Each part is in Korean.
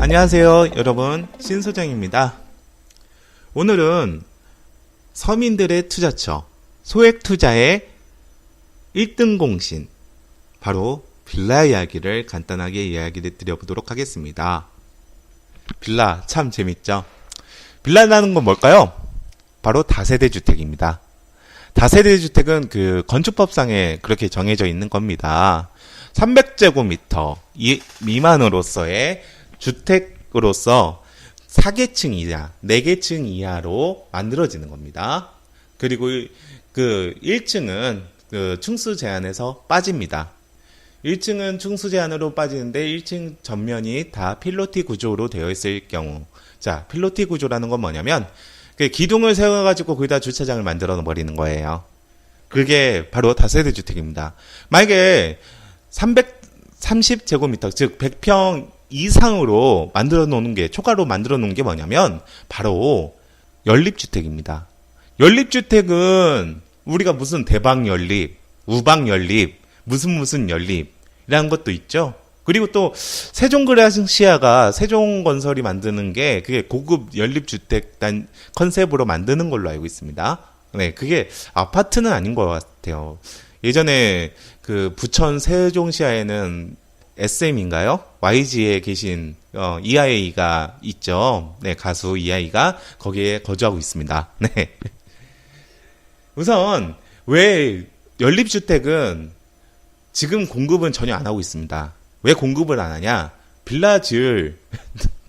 안녕하세요 여러분, 신소장입니다. 오늘은 서민들의 투자처 소액투자의 1등 공신, 바로 빌라 이야기를 간단하게 이야기를 드려보도록 하겠습니다. 빌라 참 재밌죠? 빌라라는 건 뭘까요? 바로 다세대 주택입니다. 다세대 주택은 그 건축법상에 그렇게 정해져 있는 겁니다. 300제곱미터 미만으로서의 주택으로서 4계층 이하, 4계층 이하로 만들어지는 겁니다. 그리고 그 1층은 그 층수 제한에서 빠집니다. 1층은 층수 제한으로 빠지는데 1층 전면이 다 필로티 구조로 되어 있을 경우, 자, 필로티 구조라는 건 뭐냐면 기둥을 세워가지고 거기다 주차장을 만들어 버리는 거예요. 그게 바로 다세대 주택입니다. 만약에 330제곱미터, 즉 100평 이상으로 만들어 놓는 게, 초과로 만들어 놓은 게 뭐냐면 바로 연립주택입니다. 연립주택은 우리가 무슨 대방 연립, 우방 연립, 무슨 연립이라는 것도 있죠. 그리고 또 세종그라시아가 세종건설이 만드는 게 그게 고급 연립주택 컨셉으로 만드는 걸로 알고 있습니다. 네, 그게 아파트는 아닌 것 같아요. 예전에 그 부천 세종시아에는 SM인가요? YG에 계신 이하이가 있죠. 네, 가수 이하이가 거기에 거주하고 있습니다. 네. 우선 왜 연립주택은 지금 공급은 전혀 안 하고 있습니다. 왜 공급을 안 하냐? 빌라 지을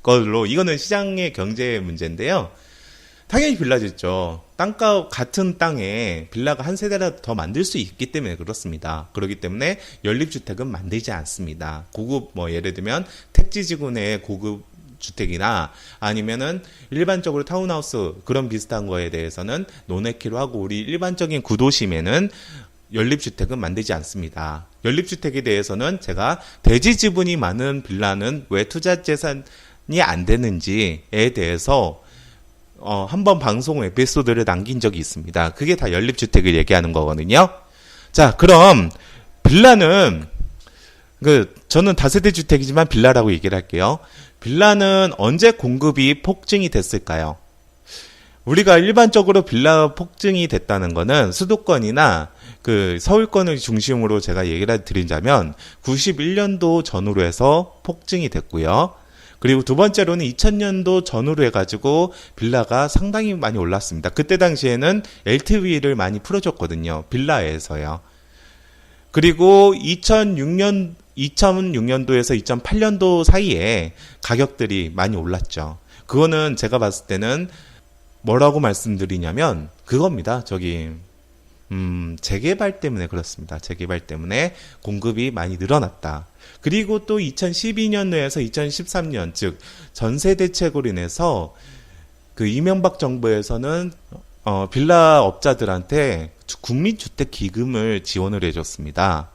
걸로, 이거는 시장의 경제 문제인데요. 당연히 빌라 짓죠. 땅값 같은 땅에 빌라가 한 세대라도 더 만들 수 있기 때문에 그렇습니다. 그렇기 때문에 연립주택은 만들지 않습니다. 고급, 예를 들면 택지지구내 고급 주택이나 아니면은 일반적으로 타운하우스 그런 비슷한 거에 대해서는 논해키로 하고, 우리 일반적인 구도심에는 연립주택은 만들지 않습니다. 연립주택에 대해서는 제가 대지 지분이 많은 빌라는 왜 투자재산이 안 되는지에 대해서 한번 방송 에피소드를 남긴 적이 있습니다. 그게 다 연립주택을 얘기하는 거거든요. 자, 그럼 빌라는 저는 다세대 주택이지만 빌라라고 얘기를 할게요. 빌라는 언제 공급이 폭증이 됐을까요? 우리가 일반적으로 빌라 폭증이 됐다는 거는 수도권이나 그 서울권을 중심으로 제가 얘기를 드리자면 91년도 전후로 해서 폭증이 됐고요. 그리고 두 번째로는 2000년도 전후로 해가지고 빌라가 상당히 많이 올랐습니다. 그때 당시에는 LTV를 많이 풀어줬거든요. 빌라에서요. 그리고 2006년도에서 2008년도 사이에 가격들이 많이 올랐죠. 그거는 제가 봤을 때는 뭐라고 말씀드리냐면 그겁니다. 재개발 때문에 그렇습니다. 재개발 때문에 공급이 많이 늘어났다. 그리고 또 2012년에서 2013년, 즉 전세 대책으로 인해서 그 이명박 정부에서는 빌라 업자들한테 국민주택 기금을 지원을 해줬습니다.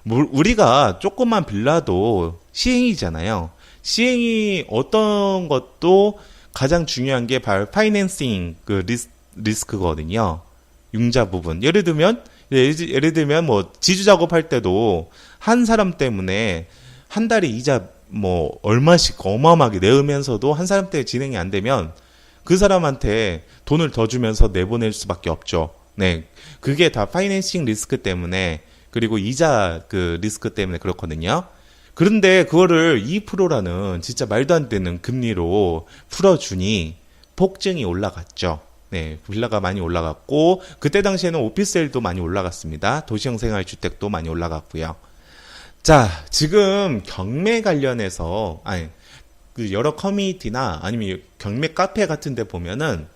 우리가 조그만 빌라도 시행이잖아요. 시행이 어떤 것도 가장 중요한 게 바로 파이낸싱 리스크거든요. 융자 부분. 예를 들면 지주 작업할 때도 한 사람 때문에 한 달에 이자 얼마씩 어마어마하게 내면서도 한 사람 때문에 진행이 안 되면 그 사람한테 돈을 더 주면서 내보낼 수밖에 없죠. 네. 그게 다 파이낸싱 리스크 때문에, 그리고 이자 리스크 때문에 그렇거든요. 그런데 그거를 2%라는 진짜 말도 안 되는 금리로 풀어주니 폭증이 올라갔죠. 네, 빌라가 많이 올라갔고, 그때 당시에는 오피스텔도 많이 올라갔습니다. 도시형 생활주택도 많이 올라갔고요. 자, 지금 경매 관련해서, 여러 커뮤니티나 아니면 경매 카페 같은 데 보면은,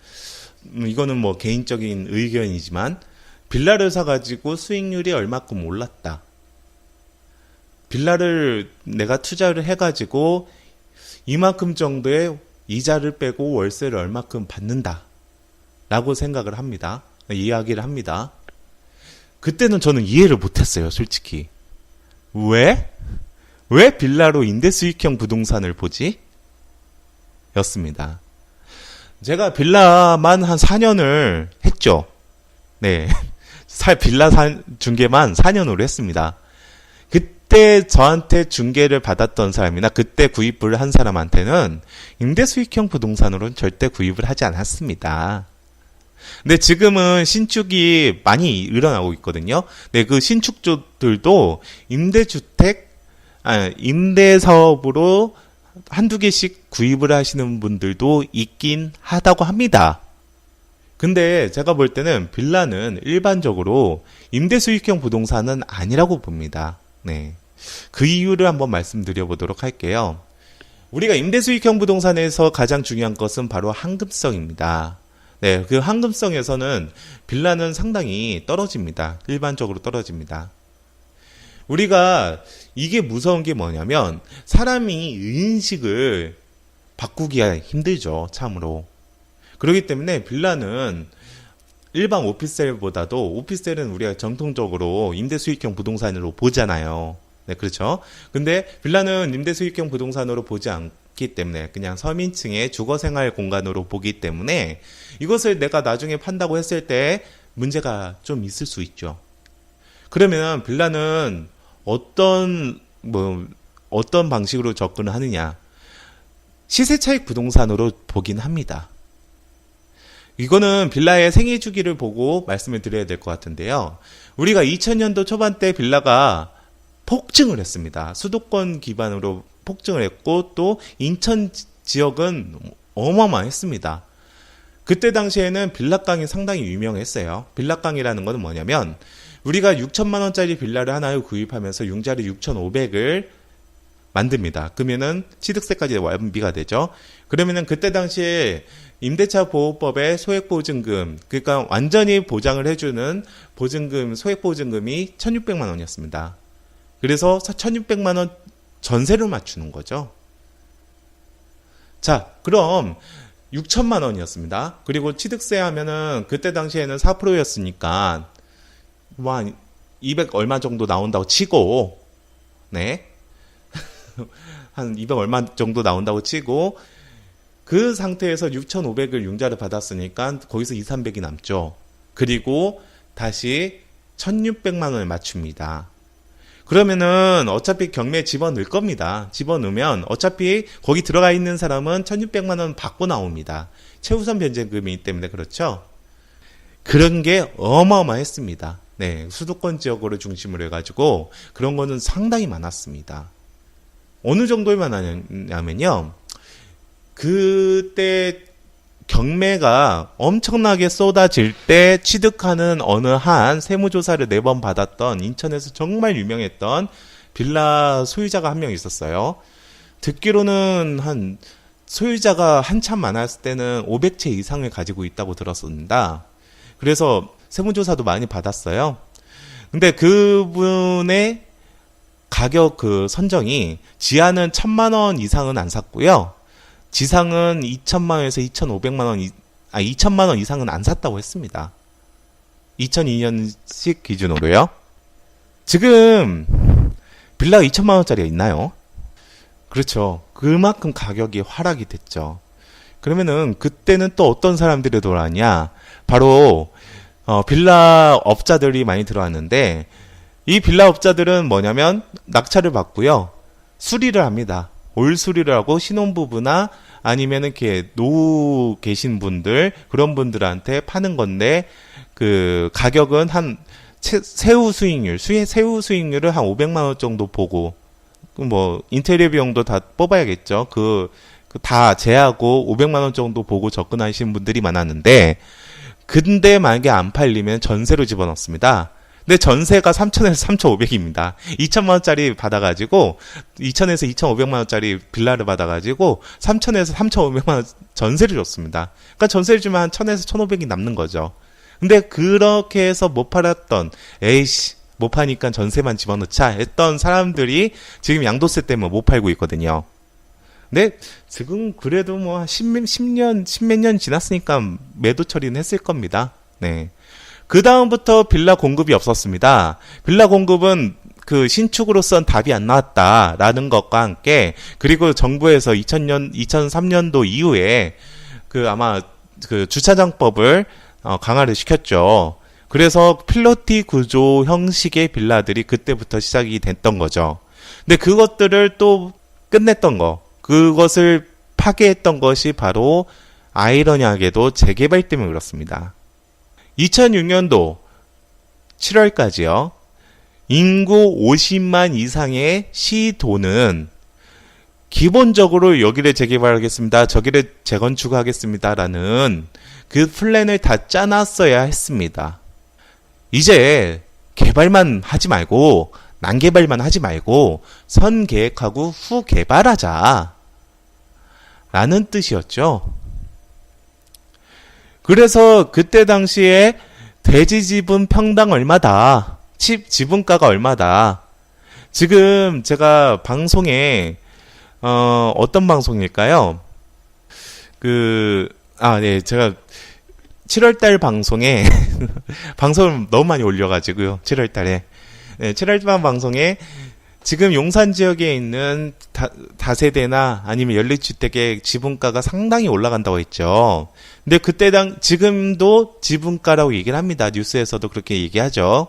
이거는 개인적인 의견이지만, 빌라를 사가지고 수익률이 얼마큼 올랐다. 빌라를 내가 투자를 해가지고 이만큼 정도의 이자를 빼고 월세를 얼마큼 받는다 라고 생각을 합니다. 이야기를 합니다. 그때는 저는 이해를 못했어요, 솔직히. 왜 빌라로 임대수익형 부동산을 보지? 였습니다. 제가 빌라만 한 4년을 했죠. 네. 빌라 중개만 4년으로 했습니다. 그때 저한테 중개를 받았던 사람이나 그때 구입을 한 사람한테는 임대수익형 부동산으로는 절대 구입을 하지 않았습니다. 근데 지금은 신축이 많이 일어나고 있거든요. 네, 그 신축주들도 임대사업으로 한두 개씩 구입을 하시는 분들도 있긴 하다고 합니다. 근데 제가 볼 때는 빌라는 일반적으로 임대수익형 부동산은 아니라고 봅니다. 네. 그 이유를 한번 말씀드려 보도록 할게요. 우리가 임대수익형 부동산에서 가장 중요한 것은 바로 황금성입니다. 네, 그 황금성에서는 빌라는 상당히 떨어집니다. 일반적으로 떨어집니다. 우리가 이게 무서운 게 뭐냐면 사람이 인식을 바꾸기가 힘들죠. 참으로. 그렇기 때문에 빌라는 일반 오피스텔보다도 오피스텔은 우리가 정통적으로 임대수익형 부동산으로 보잖아요. 네, 그렇죠. 근데 빌라는 임대수익형 부동산으로 보지 않기 때문에 그냥 서민층의 주거생활 공간으로 보기 때문에 이것을 내가 나중에 판다고 했을 때 문제가 좀 있을 수 있죠. 그러면 빌라는 어떤 방식으로 접근을 하느냐? 시세차익 부동산으로 보긴 합니다. 이거는 빌라의 생애 주기를 보고 말씀을 드려야 될 것 같은데요. 우리가 2000년도 초반 때 빌라가 폭증을 했습니다. 수도권 기반으로 폭증을 했고 또 인천 지역은 어마어마했습니다. 그때 당시에는 빌라깡이 상당히 유명했어요. 빌라깡이라는 것은 뭐냐면 우리가 6천만 원짜리 빌라를 하나를 구입하면서 융자리 6,500을 만듭니다. 그러면은 취득세까지 완비가 되죠. 그러면은 그때 당시에 임대차 보호법의 소액보증금, 그러니까 완전히 보장을 해주는 보증금, 소액보증금이 1,600만 원이었습니다. 그래서 1,600만 원 전세를 맞추는 거죠. 자, 그럼 6천만 원이었습니다. 그리고 취득세 하면은 그때 당시에는 4%였으니까 뭐 한 200 얼마 정도 나온다고 치고, 네. 한 200 얼마 정도 나온다고 치고, 그 상태에서 6,500을 융자를 받았으니까 거기서 2, 300이 남죠. 그리고 다시 1,600만 원을 맞춥니다. 그러면은 어차피 경매에 집어넣을 겁니다. 집어넣으면 어차피 거기 들어가 있는 사람은 1,600만 원 받고 나옵니다. 최우선 변제금이기 때문에 그렇죠. 그런 게 어마어마했습니다. 네, 수도권 지역으로 중심으로 해가지고 그런 거는 상당히 많았습니다. 어느 정도에 많았냐면요. 그때 경매가 엄청나게 쏟아질 때 취득하는 어느 한 세무조사를 4번 받았던 인천에서 정말 유명했던 빌라 소유자가 한 명 있었어요. 듣기로는 한 소유자가 한참 많았을 때는 500채 이상을 가지고 있다고 들었습니다. 그래서 세무조사도 많이 받았어요. 근데 그분의 가격 그 선정이 지하는 1,000만 원 이상은 안 샀고요. 지상은 2천만 원에서 2,500만 원, 2천만 원 이상은 안 샀다고 했습니다. 2002년식 기준으로요. 지금 빌라가 2천만 원짜리가 있나요? 그렇죠. 그만큼 가격이 하락이 됐죠. 그러면은 그때는 또 어떤 사람들이 들어왔냐? 바로 빌라 업자들이 많이 들어왔는데 이 빌라 업자들은 뭐냐면 낙찰을 받고요. 수리를 합니다. 올 수리를 하고 신혼부부나 아니면은 이렇게 노후 계신 분들 그런 분들한테 파는 건데 그 가격은 한 세후 수익률을 한 500만 원 정도 보고 뭐 인테리어 비용도 다 뽑아야겠죠. 다 제하고 500만 원 정도 보고 접근하시는 분들이 많았는데 근데 만약에 안 팔리면 전세로 집어넣습니다. 근데 전세가 3,000에서 3,500입니다. 2천만 원짜리 받아가지고 2,000에서 2,500만 원짜리 빌라를 받아가지고 3,000에서 3,500만 원 전세를 줬습니다. 그러니까 전세를 주면 한 1,000에서 1,500이 남는 거죠. 근데 그렇게 해서 못 팔았던 에이씨 못 파니까 전세만 집어넣자 했던 사람들이 지금 양도세 때문에 못 팔고 있거든요. 근데 지금 그래도 뭐 10몇 년 지났으니까 매도 처리는 했을 겁니다. 네. 그 다음부터 빌라 공급이 없었습니다. 빌라 공급은 그 신축으로선 답이 안 나왔다라는 것과 함께 그리고 정부에서 2003년도 이후에 그 아마 그 주차장법을 강화를 시켰죠. 그래서 필로티 구조 형식의 빌라들이 그때부터 시작이 됐던 거죠. 근데 그것들을 또 끝냈던 거, 그것을 파괴했던 것이 바로 아이러니하게도 재개발 때문에 그렇습니다. 2006년도 7월까지요. 인구 50만 이상의 시도는 기본적으로 여기를 재개발하겠습니다. 저기를 재건축하겠습니다라는 그 플랜을 다 짜놨어야 했습니다. 이제 개발만 하지 말고 난개발만 하지 말고 선계획하고 후개발하자 라는 뜻이었죠. 그래서 그때 당시에 대지지분 평당 얼마다, 지분가가 얼마다. 지금 제가 방송에 어떤 방송일까요? 네, 제가 7월달 방송에 방송을 너무 많이 올려가지고요. 7월달에. 네, 7월달 방송에 지금 용산 지역에 있는 다세대나 아니면 연립주택의 지분가가 상당히 올라간다고 했죠. 근데 지금도 지분가라고 얘기를 합니다. 뉴스에서도 그렇게 얘기하죠.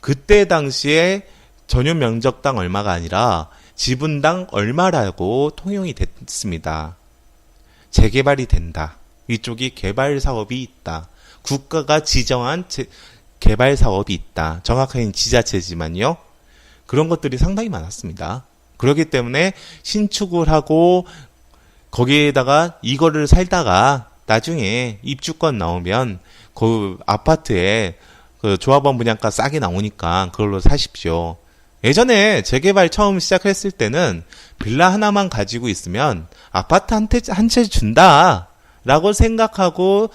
그때 당시에 전용 면적당 얼마가 아니라 지분당 얼마라고 통용이 됐습니다. 재개발이 된다. 이쪽이 개발 사업이 있다. 국가가 지정한 개발 사업이 있다. 정확하게는 지자체지만요. 그런 것들이 상당히 많았습니다. 그렇기 때문에 신축을 하고 거기에다가 이거를 살다가 나중에 입주권 나오면 그 아파트에 그 조합원 분양가 싸게 나오니까 그걸로 사십시오. 예전에 재개발 처음 시작했을 때는 빌라 하나만 가지고 있으면 아파트 한 채 준다 라고 생각하고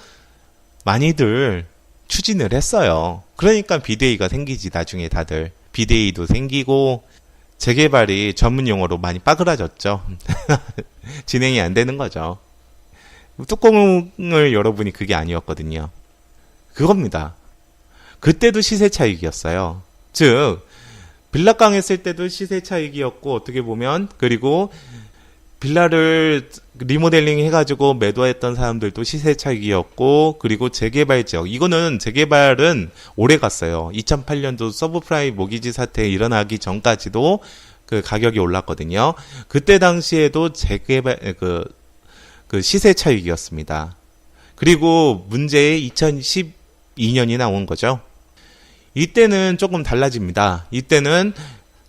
많이들 추진을 했어요. 그러니까 비대위가 생기지. 나중에 다들 비대위도 생기고 재개발이 전문 용어로 많이 빠그라졌죠. 진행이 안 되는 거죠. 뚜껑을 열어보니 그게 아니었거든요. 그겁니다. 그때도 시세 차익이었어요. 즉 빌라깡 했을 때도 시세 차익이었고, 어떻게 보면, 그리고 빌라를 리모델링 해가지고 매도했던 사람들도 시세 차익이었고, 그리고 재개발 지역, 이거는 재개발은 오래 갔어요. 2008년도 서브프라임 모기지 사태 일어나기 전까지도 그 가격이 올랐거든요. 그때 당시에도 재개발 그 시세 차익이었습니다. 그리고 문제의 2012년이 나온 거죠. 이때는 조금 달라집니다. 이때는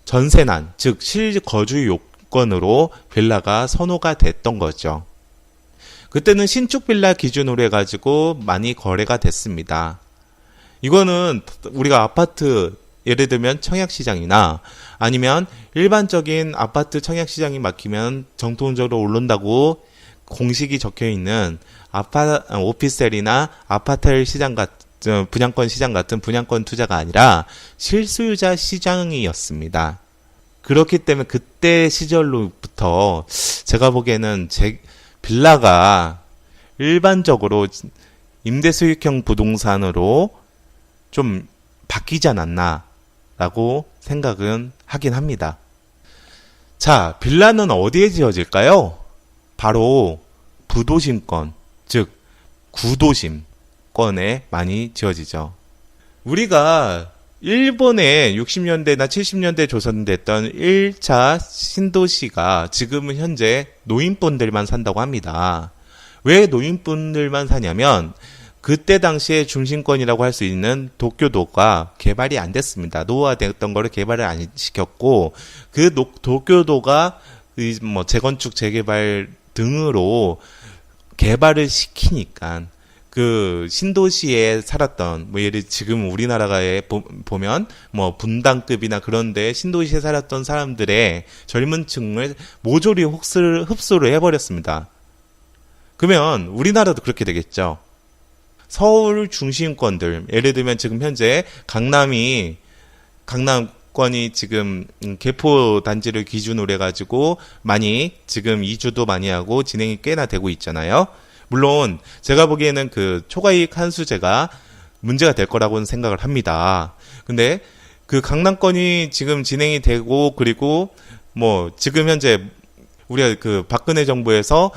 전세난, 즉 실거주 요건으로 빌라가 선호가 됐던 거죠. 그때는 신축 빌라 기준으로 해가지고 많이 거래가 됐습니다. 이거는 우리가 아파트, 예를 들면 청약시장이나 아니면 일반적인 아파트 청약시장이 막히면 정통적으로 오른다고 공식이 적혀있는 오피스텔이나 아파트 시장 같은 분양권 시장 같은 분양권 투자가 아니라 실소유자 시장이었습니다. 그렇기 때문에 그때 시절로부터 제가 보기에는 빌라가 일반적으로 임대수익형 부동산으로 좀 바뀌지 않았나라고 생각은 하긴 합니다. 자, 빌라는 어디에 지어질까요? 바로 부도심권, 즉 구도심권에 많이 지어지죠. 우리가 일본의 60년대나 70년대 조선됐던 1차 신도시가 지금은 현재 노인분들만 산다고 합니다. 왜 노인분들만 사냐면 그때 당시에 중심권이라고 할 수 있는 도쿄도가 개발이 안 됐습니다. 노후화됐던 거를 개발을 안 시켰고 그 도쿄도가 뭐 재건축, 재개발 등으로 개발을 시키니까 그 신도시에 살았던 뭐 예를 지금 우리나라에 보면 뭐 분당급이나 그런데 신도시에 살았던 사람들의 젊은 층을 모조리 흡수를 해버렸습니다. 그러면 우리나라도 그렇게 되겠죠. 서울 중심권들, 예를 들면 지금 현재 강남권이 지금 개포 단지를 기준으로 해가지고 많이 지금 이주도 많이 하고 진행이 꽤나 되고 있잖아요. 물론 제가 보기에는 그 초과이익 환수제가 문제가 될 거라고는 생각을 합니다. 근데 그 강남권이 지금 진행이 되고 그리고 뭐 지금 현재 우리가 그 박근혜 정부에서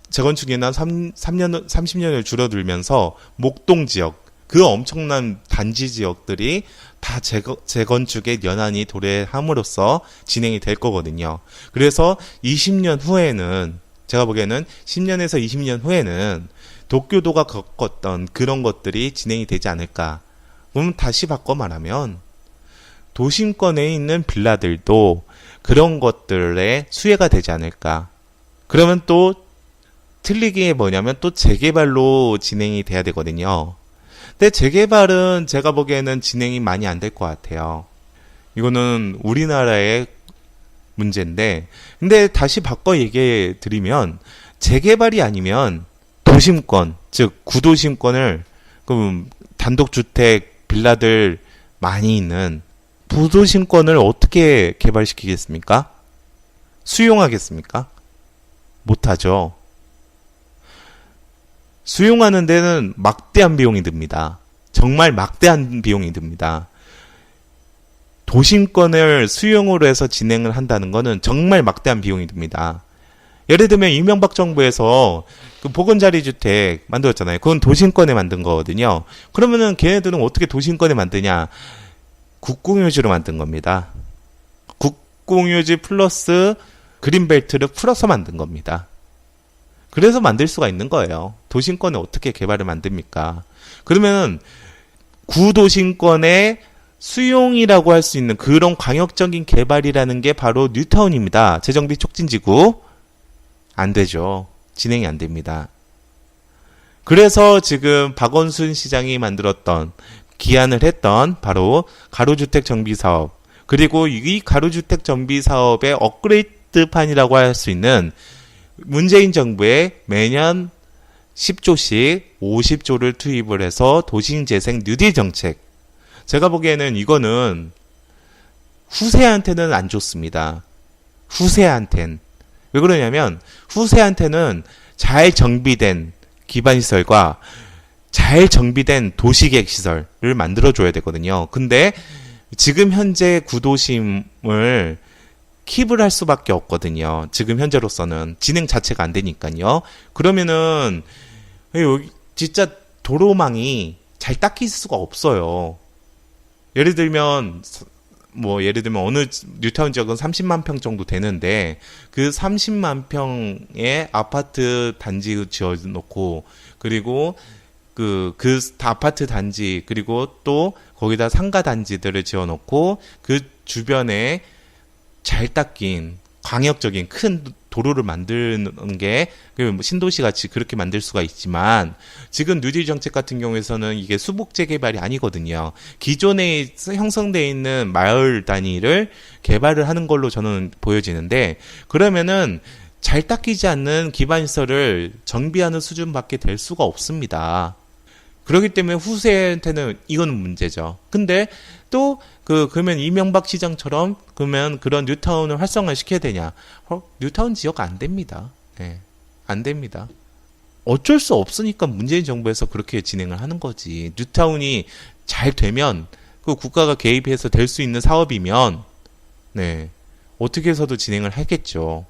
재건축이나 30년을 줄어들면서 목동 지역 그 엄청난 단지 지역들이 다 재건축에 연한이 도래함으로써 진행이 될 거거든요. 그래서 20년 후에는, 제가 보기에는 10년에서 20년 후에는 도쿄도가 겪었던 그런 것들이 진행이 되지 않을까. 그럼 다시 바꿔 말하면 도심권에 있는 빌라들도 그런 것들의 수혜가 되지 않을까. 그러면 또 틀리게 뭐냐면 또 재개발로 진행이 돼야 되거든요. 근데 재개발은 제가 보기에는 진행이 많이 안 될 것 같아요. 이거는 우리나라의 문제인데, 근데 다시 바꿔 얘기해 드리면 재개발이 아니면 도심권, 즉 구도심권을 그럼 단독주택 빌라들 많이 있는 부도심권을 어떻게 개발시키겠습니까? 수용하겠습니까? 못하죠. 수용하는 데는 막대한 비용이 듭니다. 정말 막대한 비용이 듭니다. 도심권을 수용으로 해서 진행을 한다는 것은 정말 막대한 비용이 듭니다. 예를 들면 이명박 정부에서 그 보건자리주택 만들었잖아요. 그건 도심권에 만든 거거든요. 그러면은 걔네들은 어떻게 도심권에 만드냐? 국공유지로 만든 겁니다. 국공유지 플러스 그린벨트를 풀어서 만든 겁니다. 그래서 만들 수가 있는 거예요. 도심권에 어떻게 개발을 만듭니까? 그러면 구도심권의 수용이라고 할 수 있는 그런 광역적인 개발이라는 게 바로 뉴타운입니다. 재정비 촉진지구. 안 되죠. 진행이 안 됩니다. 그래서 지금 박원순 시장이 만들었던, 기한을 했던 바로 가로주택 정비 사업, 그리고 이 가로주택 정비 사업의 업그레이드판이라고 할 수 있는 문재인 정부의 매년 10조씩 50조를 투입을 해서 도시재생 뉴딜 정책. 제가 보기에는 이거는 후세한테는 안 좋습니다. 후세한텐. 왜 그러냐면 후세한테는 잘 정비된 기반시설과 잘 정비된 도시계획 시설을 만들어줘야 되거든요. 근데 지금 현재 구도심을 킵을 할 수밖에 없거든요. 지금 현재로서는 진행 자체가 안 되니까요. 그러면은 진짜 도로망이 잘 닦일 수가 없어요. 예를 들면 어느 뉴타운 지역은 30만 평 정도 되는데 그 30만 평의 아파트 단지 지어놓고, 그리고 그 아파트 단지, 그리고 또 거기다 상가 단지들을 지어놓고 그 주변에 잘 닦인 광역적인 큰 도로를 만드는 게 신도시 같이 그렇게 만들 수가 있지만, 지금 뉴딜 정책 같은 경우에서는 이게 수복 재개발이 아니거든요. 기존에 형성되어 있는 마을 단위를 개발을 하는 걸로 저는 보여지는데, 그러면은 잘 닦이지 않는 기반시설을 정비하는 수준밖에 될 수가 없습니다. 그렇기 때문에 후세한테는 이거는 문제죠. 근데 또 그러면 이명박 시장처럼 그러면 그런 뉴타운을 활성화 시켜야 되냐? 뉴타운 지역 안 됩니다. 네, 안 됩니다. 어쩔 수 없으니까 문재인 정부에서 그렇게 진행을 하는 거지. 뉴타운이 잘 되면, 그 국가가 개입해서 될 수 있는 사업이면, 네, 어떻게 해서도 진행을 하겠죠.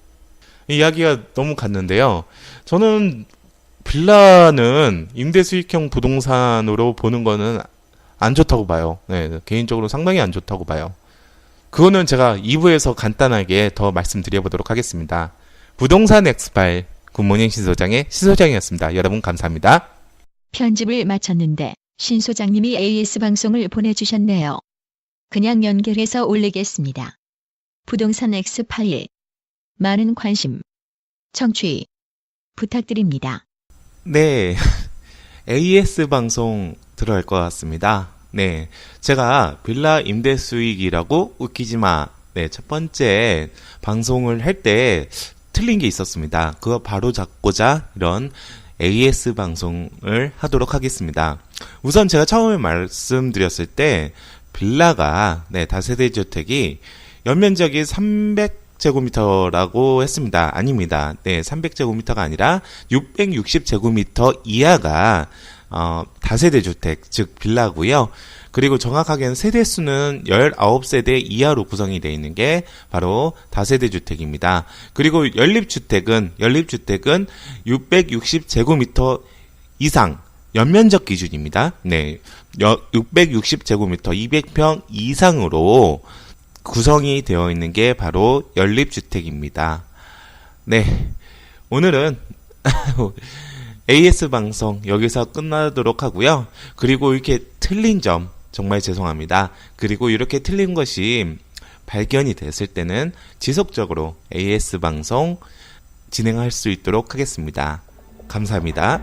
이야기가 너무 갔는데요. 저는 빌라는 임대 수익형 부동산으로 보는 거는 안 좋다고 봐요. 네, 개인적으로 상당히 안 좋다고 봐요. 그거는 제가 2부에서 간단하게 더 말씀드려보도록 하겠습니다. 부동산 엑스파일 굿모닝 신소장의 신소장이었습니다. 여러분 감사합니다. 편집을 마쳤는데 신 소장님이 AS 방송을 보내주셨네요. 그냥 연결해서 올리겠습니다. 부동산 엑스파일 많은 관심, 청취 부탁드립니다. 네, AS 방송 들어갈 것 같습니다. 네, 제가 빌라 임대 수익이라고 웃기지마. 네, 첫 번째 방송을 할 때 틀린 게 있었습니다. 그거 바로 잡고자 이런 AS 방송을 하도록 하겠습니다. 우선 제가 처음에 말씀드렸을 때 빌라가, 네, 다세대 주택이 연면적이 300제곱미터라고 했습니다. 아닙니다. 네, 300제곱미터가 아니라 660제곱미터 이하가 다세대 주택, 즉 빌라고요. 그리고 정확하게는 세대수는 19세대 이하로 구성이 되어 있는 게 바로 다세대 주택입니다. 그리고 연립주택은 660제곱미터 이상, 연면적 기준입니다. 네. 660제곱미터 200평 이상으로 구성이 되어 있는 게 바로 연립주택입니다. 네. 오늘은 AS 방송 여기서 끝나도록 하고요. 그리고 이렇게 틀린 점 정말 죄송합니다. 그리고 이렇게 틀린 것이 발견이 됐을 때는 지속적으로 AS 방송 진행할 수 있도록 하겠습니다. 감사합니다.